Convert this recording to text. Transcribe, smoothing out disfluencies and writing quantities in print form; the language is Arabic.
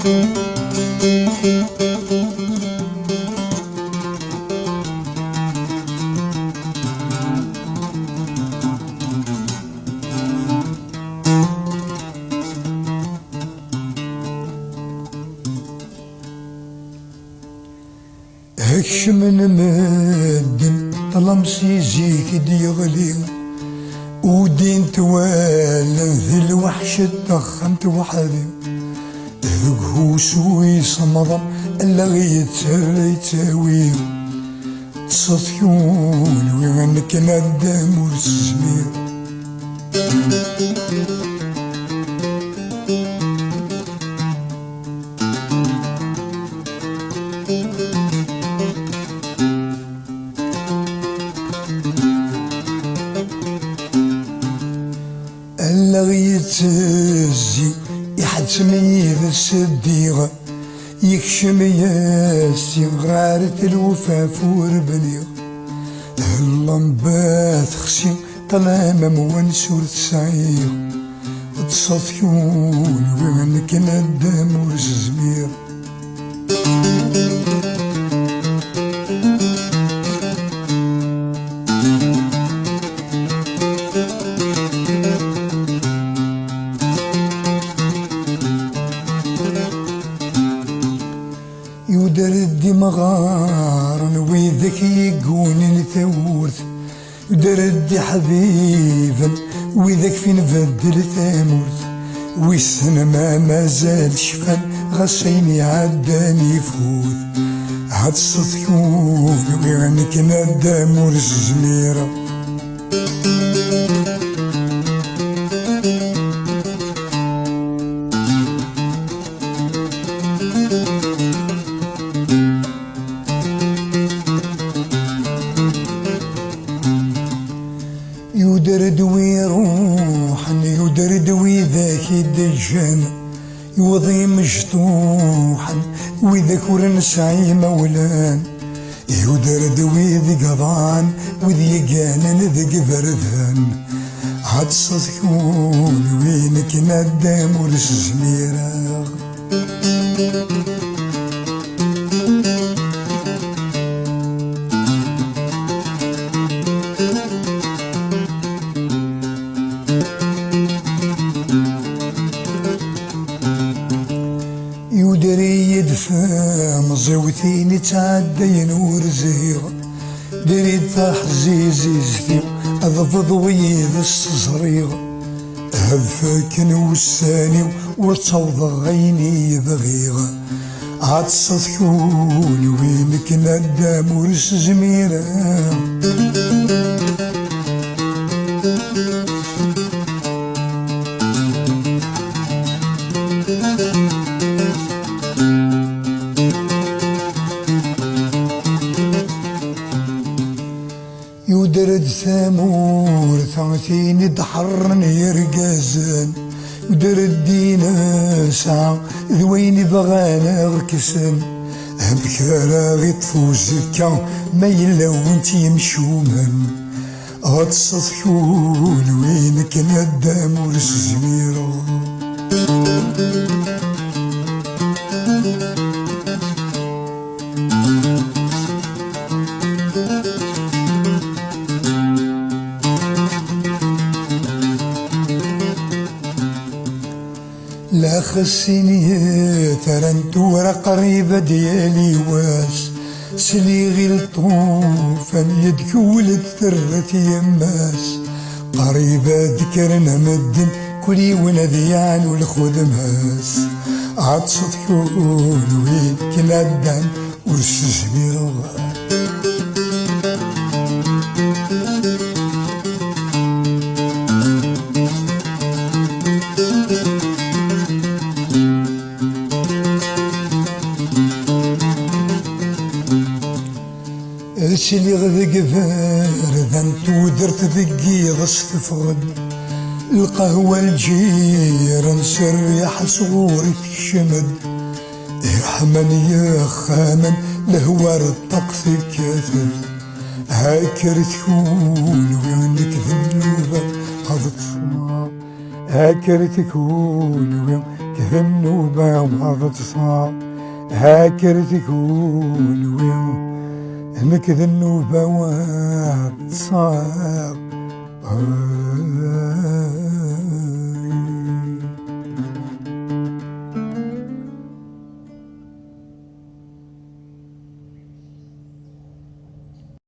هكش من مدن طلم سيزيك ديغلي ودين توالن ذي الوحش الضخمت وحدي هو سوي صمرم الا يتساوي تصفيون وين كان الدم والسمير الا يتزي يحتمي بالسديغه يكشم ياسي غارة الوفاف وربني اللمبات خشي طلامة مونس ورتسعير تصفيون وين كان الدم والزمير يودر الدمغار ويذك يقون ثورث يودر الدي حبيبا ويذك فين بدل ثامورث ويسن ما زال شفان غسيني عداني يفوت هاد الصثيون وين كان الدم والزميره يودر دوي روحا يودر دوي ذاك الدجان يوضي مجطوحا وذاك ورنسعي مولان يودر دوي ذي قضان وذي قانن ذي بردان عاد صدقون وين كان الدم والزميره يودري يدفع مزوتين تعدين ورزيغ دريد طاح زيزي زفير اضفض ويد الصغير هذفاكن والساني وتصوض غيني بغيغ عاد صدقون وين كان الدم والزميره يودرد ثامور ثمثين دحرن يرقازن يودرد دينا ساعة ذوين بغانا غركسن بكارا غيطفو زكا ما يلا وانت يمشومن غاد صدقون وين كان الدم والزميره لا خسيني ترنت ورا قريبة ديالي واس سلي غير طوفان يدك ولد ثرت يماس قريبة ذكرنا مدن كلي ونذيان والخدماس عاد صدقون وين كلا الدم ورش زميره سلي غذق فارذن تودرت ذقي غصت فغد القهوة الجير نسريح صغوري تشمد يرحمن يا خامن لهوار الطقس كاثر هاكر تكون وينك ذنوبة هذا هاكر تكون كيف النوبة ما تصاب هاكر تكون وين المكذ النوبة وتصاب